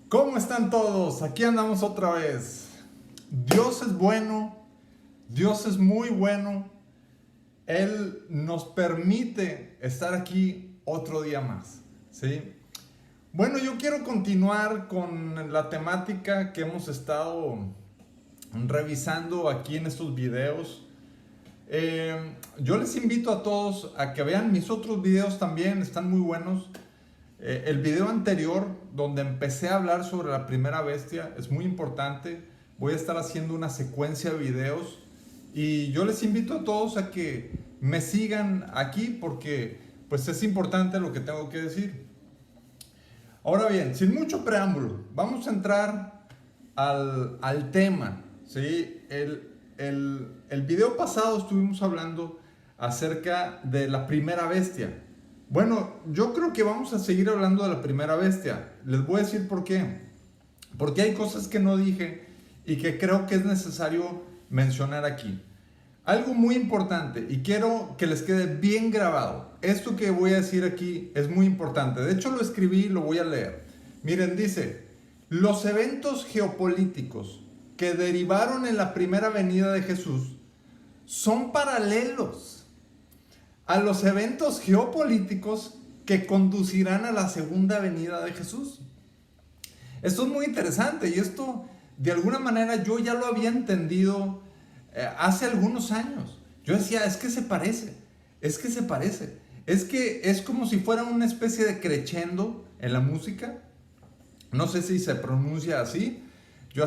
¿Cómo están todos? Aquí andamos otra vez. Dios es bueno, Dios es muy bueno. Él nos permite estar aquí otro día más, ¿sí? Bueno, yo quiero continuar con la temática que hemos estado revisando aquí en estos videos. Yo les invito a todos a que vean mis otros videos también, están muy buenos. El video anterior, donde empecé a hablar sobre la primera bestia, es muy importante. Voy a estar haciendo una secuencia de videos y yo les invito a todos a que me sigan aquí porque pues es importante lo que tengo que decir. Ahora bien, sin mucho preámbulo, vamos a entrar al tema, ¿sí? El video pasado estuvimos hablando acerca de la primera bestia. Bueno, yo creo que vamos a seguir hablando de la primera bestia. Les voy a decir por qué. Porque hay cosas que no dije y que creo que es necesario mencionar aquí. Algo muy importante y quiero que les quede bien grabado. Esto que voy a decir aquí es muy importante. De hecho lo escribí y lo voy a leer. Miren, dice, los eventos geopolíticos que derivaron en la primera venida de Jesús son paralelos a los eventos geopolíticos que conducirán a la segunda venida de Jesús. Esto es muy interesante y esto de alguna manera yo ya lo había entendido hace algunos años. Yo decía, es que se parece, es que se parece, es que es como si fuera una especie de crescendo en la música. No sé si se pronuncia así, yo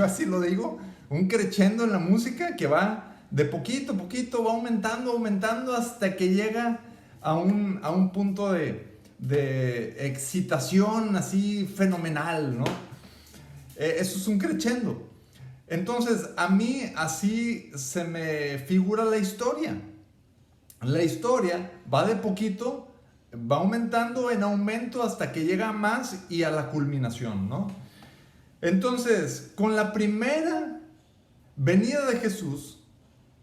así lo digo, un crescendo en la música que va de poquito a poquito, va aumentando hasta que llega a un punto de excitación así fenomenal, ¿no? Eso es un crescendo. Entonces, a mí así se me figura la historia. La historia va de poquito, va aumentando en aumento hasta que llega a más y a la culminación, ¿no? Entonces, con la primera venida de Jesús,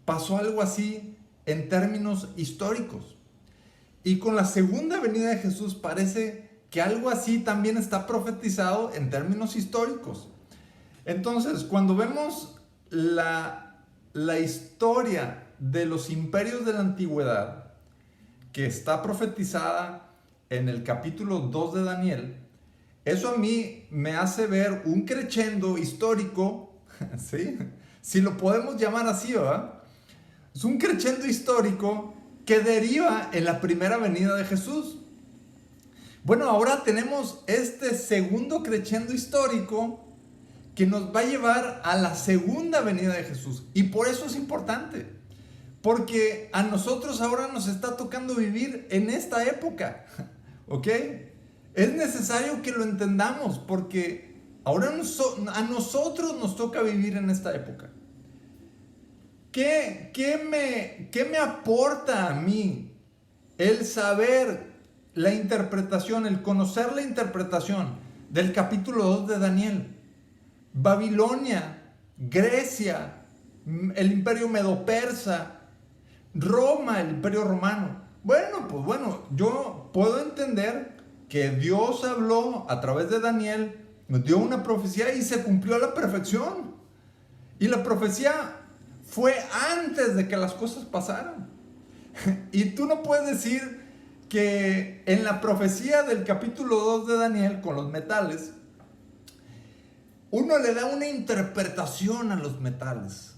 pasó algo así en términos históricos. Y con la segunda venida de Jesús parece que algo así también está profetizado en términos históricos. Entonces, cuando vemos la historia de los imperios de la antigüedad, que está profetizada en el capítulo 2 de Daniel, eso a mí me hace ver un crescendo histórico, ¿sí? Si lo podemos llamar así, ¿verdad? Es un crescendo histórico que deriva en la primera venida de Jesús. Bueno, ahora tenemos este segundo crescendo histórico que nos va a llevar a la segunda venida de Jesús. Y por eso es importante, porque a nosotros ahora nos está tocando vivir en esta época, ¿ok? Es necesario que lo entendamos porque ahora a nosotros nos toca vivir en esta época. ¿Qué me aporta a mí el saber la interpretación, el conocer la interpretación del capítulo 2 de Daniel? Babilonia, Grecia, el imperio medo-persa, Roma, el imperio romano. Bueno, pues bueno, yo puedo entender que Dios habló a través de Daniel, nos dio una profecía y se cumplió a la perfección. Y la profecía fue antes de que las cosas pasaran. Y tú no puedes decir que en la profecía del capítulo 2 de Daniel con los metales, uno le da una interpretación a los metales.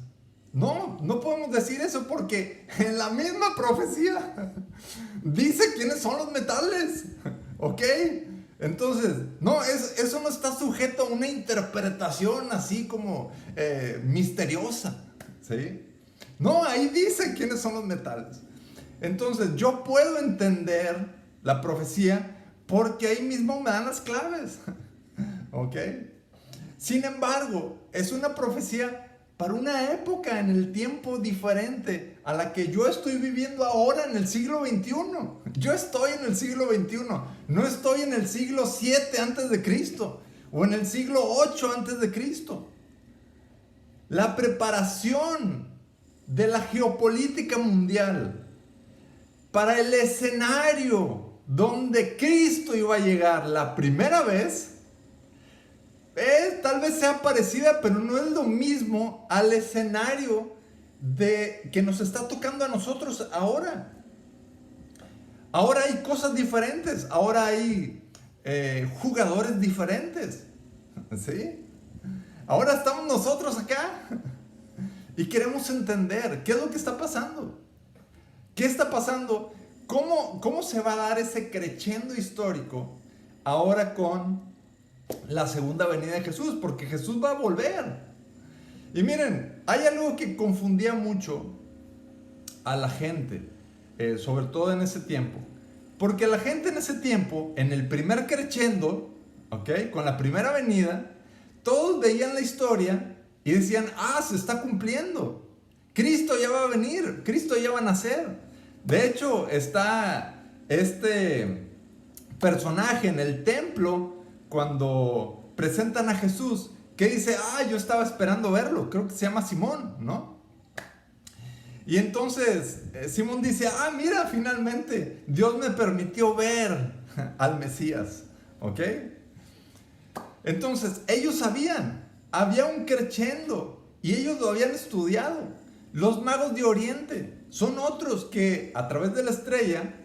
No, no podemos decir eso porque en la misma profecía dice quiénes son los metales. ¿Ok? Entonces, no, eso no está sujeto a una interpretación así como misteriosa. ¿Sí? No, ahí dice quiénes son los metales. Entonces, yo puedo entender la profecía porque ahí mismo me dan las claves. ¿Ok? Sin embargo, es una profecía para una época en el tiempo diferente a la que yo estoy viviendo ahora en el siglo XXI. Yo estoy en el siglo XXI, no estoy en el siglo 7 antes de Cristo o en el siglo 8 antes de Cristo. La preparación de la geopolítica mundial para el escenario donde Cristo iba a llegar la primera vez tal vez sea parecida, pero no es lo mismo al escenario que nos está tocando a nosotros ahora. Ahora hay cosas diferentes, ahora hay jugadores diferentes, ¿sí? Ahora estamos nosotros acá y queremos entender qué es lo que está pasando. ¿Qué está pasando? ¿Cómo se va a dar ese crescendo histórico ahora con la segunda venida de Jesús? Porque Jesús va a volver. Y miren, hay algo que confundía mucho a la gente, sobre todo en ese tiempo. Porque la gente en ese tiempo, en el primer crescendo, ¿ok? Con la primera venida, todos veían la historia y decían, se está cumpliendo. Cristo ya va a venir, Cristo ya va a nacer. De hecho, está este personaje en el templo cuando presentan a Jesús, que dice, yo estaba esperando verlo. Creo que se llama Simón, ¿no? Y entonces Simón dice, mira, finalmente Dios me permitió ver al Mesías, ¿ok? Entonces ellos sabían, había un crescendo y ellos lo habían estudiado. Los magos de Oriente son otros que a través de la estrella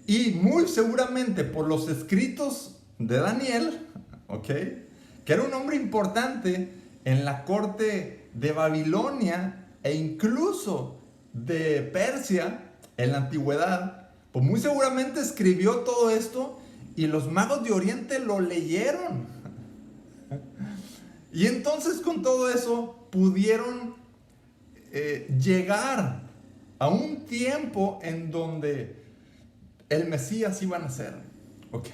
y muy seguramente por los escritos de Daniel, ¿ok? Que era un hombre importante en la corte de Babilonia e incluso de Persia en la antigüedad, pues muy seguramente escribió todo esto y los magos de Oriente lo leyeron. Y entonces con todo eso pudieron llegar a un tiempo en donde el Mesías iba a nacer, ¿ok?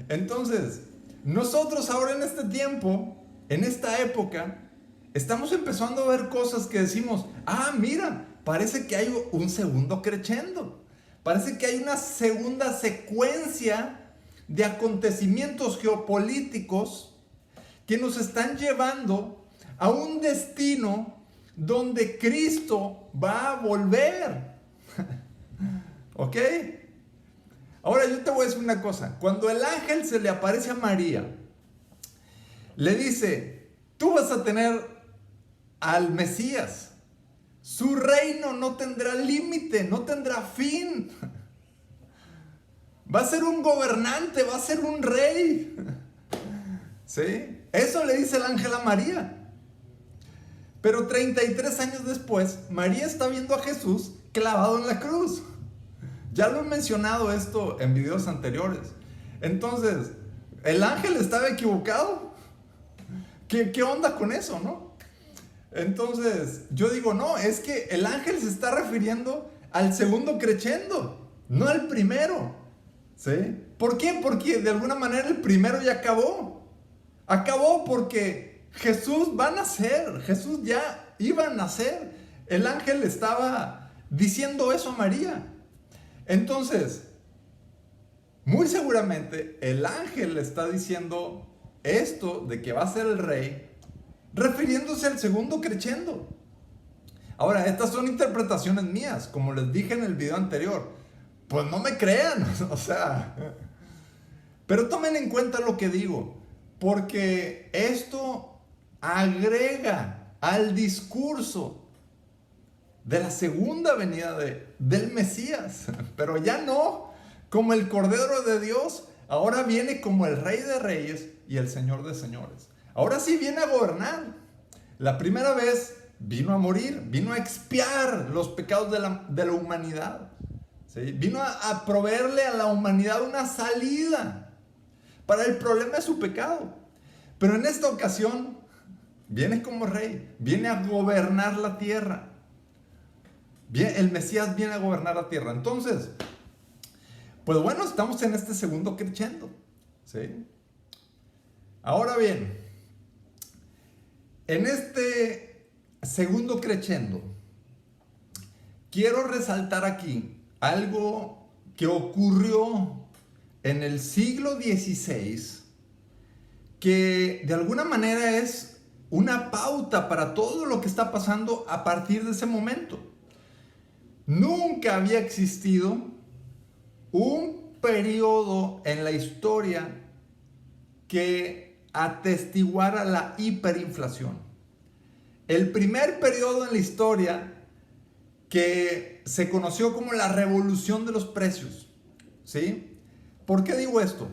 Entonces, nosotros ahora en este tiempo, en esta época, estamos empezando a ver cosas que decimos, mira, parece que hay un segundo crescendo. Parece que hay una segunda secuencia de acontecimientos geopolíticos que nos están llevando a un destino donde Cristo va a volver. ¿Ok? Ahora yo te voy a decir una cosa. Cuando el ángel se le aparece a María, le dice, tú vas a tener al Mesías. Su reino no tendrá límite, no tendrá fin. Va a ser un gobernante, va a ser un rey. ¿Sí? Eso le dice el ángel a María. Pero 33 años después, María está viendo a Jesús clavado en la cruz. Ya lo he mencionado esto en videos anteriores. Entonces, ¿el ángel estaba equivocado? ¿Qué onda con eso, no? Entonces, yo digo, no, es que el ángel se está refiriendo al segundo crescendo, no al primero. ¿Sí? ¿Por qué? Porque de alguna manera el primero ya acabó. Acabó porque Jesús va a nacer. Jesús ya iba a nacer. El ángel estaba diciendo eso a María. Entonces, muy seguramente el ángel le está diciendo esto de que va a ser el rey, refiriéndose al segundo crescendo. Ahora, estas son interpretaciones mías, como les dije en el video anterior. Pues no me crean, o sea. Pero tomen en cuenta lo que digo, porque esto agrega al discurso de la segunda venida del Mesías. Pero ya no como el Cordero de Dios, ahora viene como el Rey de Reyes y el Señor de Señores. Ahora sí viene a gobernar. La primera vez vino a morir, vino a expiar los pecados de la humanidad. ¿Sí? Vino a proveerle a la humanidad una salida para el problema de su pecado. Pero en esta ocasión viene como rey, viene a gobernar la tierra. El Mesías viene a gobernar la tierra. Entonces, pues bueno, estamos en este segundo crescendo. ¿Sí? Ahora bien, en este segundo crescendo, quiero resaltar aquí algo que ocurrió en el siglo XVI, que de alguna manera es una pauta para todo lo que está pasando a partir de ese momento. Nunca había existido un periodo en la historia que atestiguara la hiperinflación. El primer periodo en la historia que se conoció como la revolución de los precios. ¿Sí? ¿Por qué digo esto?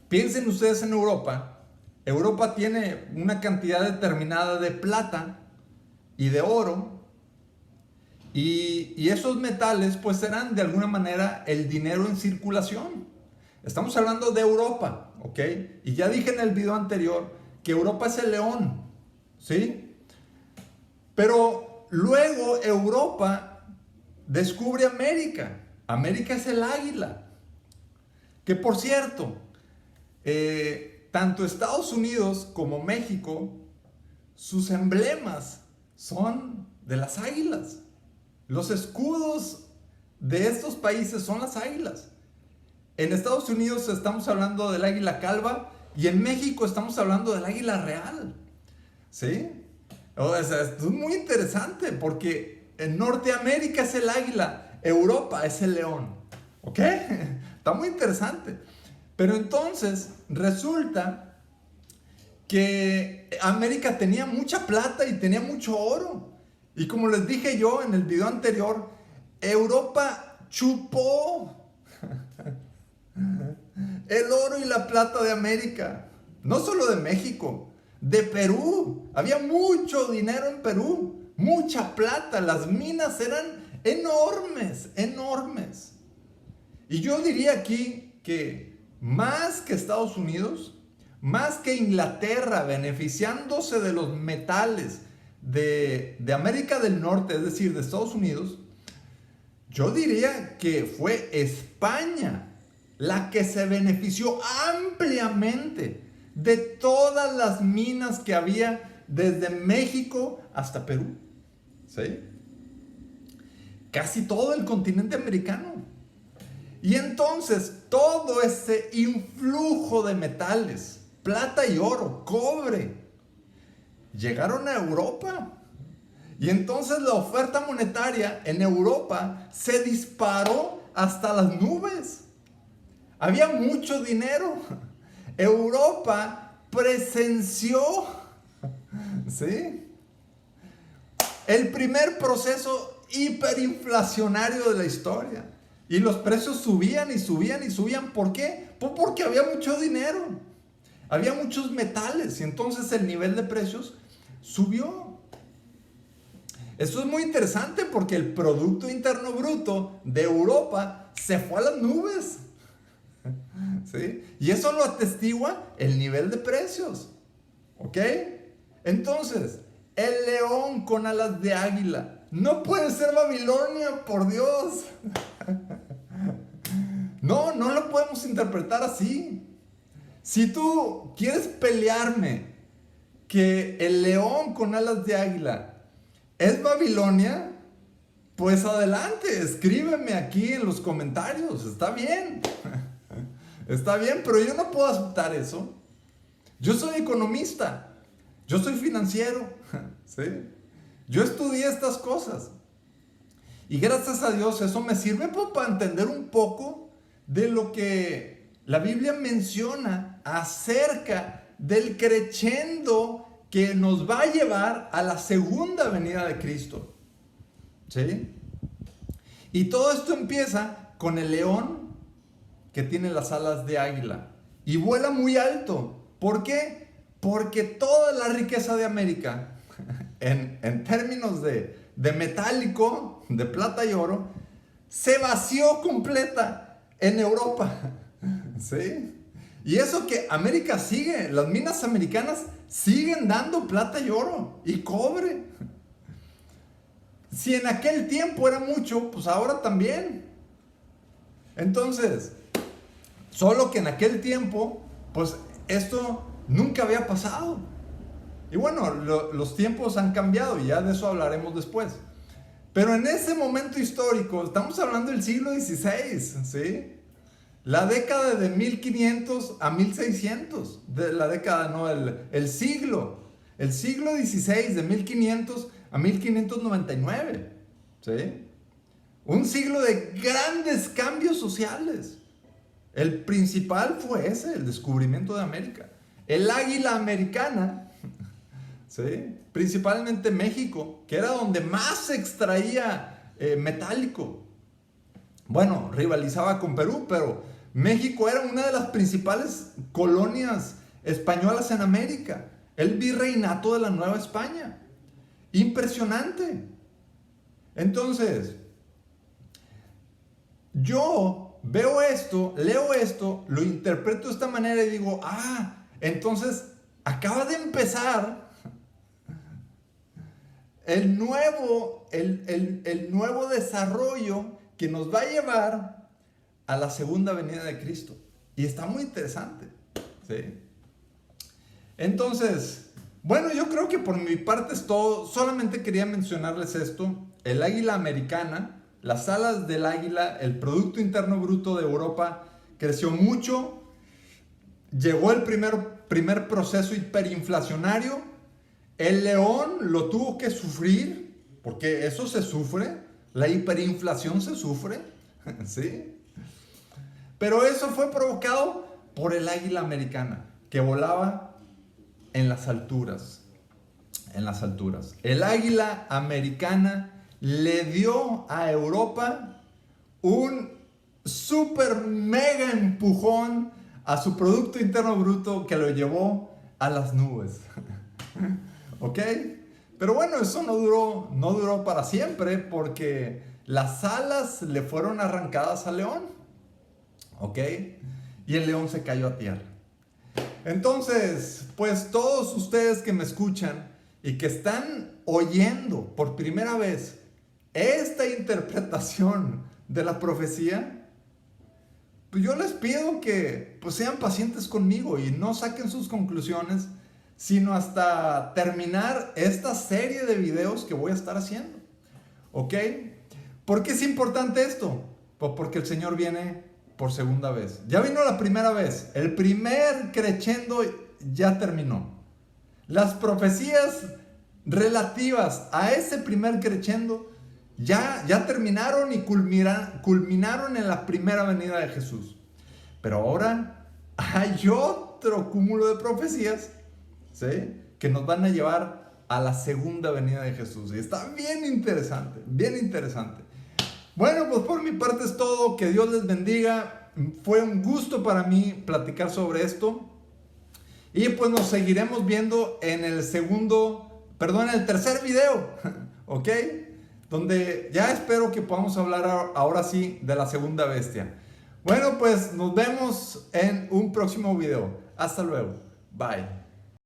Piensen ustedes en Europa. Europa tiene una cantidad determinada de plata y de oro. Y esos metales pues serán de alguna manera el dinero en circulación. Estamos hablando de Europa, ¿ok? Y ya dije en el video anterior que Europa es el león, ¿sí? Pero luego Europa descubre América. América es el águila. Que por cierto, tanto Estados Unidos como México, sus emblemas son de las águilas. Los escudos de estos países son las águilas. En Estados Unidos estamos hablando del águila calva y en México estamos hablando del águila real. ¿Sí? O sea, esto es muy interesante porque en Norteamérica es el águila, Europa es el león. ¿Ok? Está muy interesante. Pero entonces resulta que América tenía mucha plata y tenía mucho oro. Y como les dije yo en el video anterior, Europa chupó el oro y la plata de América. No solo de México, de Perú. Había mucho dinero en Perú, mucha plata. Las minas eran enormes, enormes. Y yo diría aquí que más que Estados Unidos, más que Inglaterra beneficiándose de los metales de América del Norte, es decir, de Estados Unidos, yo diría que fue España la que se benefició ampliamente de todas las minas que había desde México hasta Perú. ¿Sí? Casi todo el continente americano. Y entonces todo ese influjo de metales, plata y oro, cobre, llegaron a Europa. Y entonces la oferta monetaria en Europa se disparó hasta las nubes. Había mucho dinero. Europa presenció, ¿sí?, el primer proceso hiperinflacionario de la historia. Y los precios subían y subían y subían. ¿Por qué? Pues porque había mucho dinero. Había muchos metales y entonces el nivel de precios subió. Esto es muy interesante porque el Producto Interno Bruto de Europa se fue a las nubes. ¿Sí? Y eso lo atestigua el nivel de precios. ¿Ok? Entonces, el león con alas de águila no puede ser Babilonia, por Dios. No, no lo podemos interpretar así. Si tú quieres pelearme que el león con alas de águila es Babilonia, pues adelante, escríbeme aquí en los comentarios. Está bien. Está bien, pero yo no puedo aceptar eso. Yo soy economista. Yo soy financiero. ¿Sí? Yo estudié estas cosas. Y gracias a Dios eso me sirve para entender un poco de lo que la Biblia menciona acerca del crescendo que nos va a llevar a la segunda venida de Cristo. ¿Sí? Y todo esto empieza con el león que tiene las alas de águila y vuela muy alto. ¿Por qué? Porque toda la riqueza de América, en términos de metálico, de plata y oro, se vació completa en Europa. ¿Sí? Y eso que América sigue, las minas americanas siguen dando plata y oro y cobre. Si en aquel tiempo era mucho, pues ahora también. Entonces, solo que en aquel tiempo, pues esto nunca había pasado. Y bueno, los tiempos han cambiado y ya de eso hablaremos después. Pero en ese momento histórico, estamos hablando del siglo XVI, ¿sí? La década de 1500 a 1600, de la década, no, el siglo XVI, de 1500 a 1599, ¿sí? Un siglo de grandes cambios sociales. El principal fue ese, el descubrimiento de América. El águila americana, ¿sí? Principalmente México, que era donde más se extraía metálico. Bueno, rivalizaba con Perú, pero México era una de las principales colonias españolas en América. El virreinato de la Nueva España. Impresionante. Entonces, yo veo esto, leo esto, lo interpreto de esta manera y digo, entonces acaba de empezar el nuevo desarrollo que nos va a llevar a la segunda venida de Cristo. Y está muy interesante, ¿sí? Entonces, bueno, yo creo que por mi parte es todo. Solamente quería mencionarles esto. El águila americana, las alas del águila, el Producto Interno Bruto de Europa creció mucho. Llegó el primer proceso hiperinflacionario. El león lo tuvo que sufrir, porque eso se sufre. La hiperinflación se sufre, ¿sí? Pero eso fue provocado por el águila americana, que volaba en las alturas. En las alturas. El águila americana le dio a Europa un super mega empujón a su Producto Interno Bruto que lo llevó a las nubes. ¿Ok? Pero bueno, eso no duró para siempre, porque las alas le fueron arrancadas al león. ¿Ok? Y el león se cayó a tierra. Entonces, pues todos ustedes que me escuchan y que están oyendo por primera vez esta interpretación de la profecía, pues yo les pido que pues sean pacientes conmigo y no saquen sus conclusiones, sino hasta terminar esta serie de videos que voy a estar haciendo. ¿Ok? ¿Por qué es importante esto? Pues porque el Señor viene por segunda vez. Ya vino la primera vez. El primer crescendo ya terminó. Las profecías relativas a ese primer crescendo ya terminaron y culminaron en la primera venida de Jesús. Pero ahora hay otro cúmulo de profecías, ¿sí?, que nos van a llevar a la segunda venida de Jesús. Y está bien interesante, bien interesante. Bueno, pues por mi parte es todo. Que Dios les bendiga. Fue un gusto para mí platicar sobre esto. Y pues nos seguiremos viendo en el tercer video. ¿Ok? Donde ya espero que podamos hablar ahora sí de la segunda bestia. Bueno, pues nos vemos en un próximo video. Hasta luego. Bye.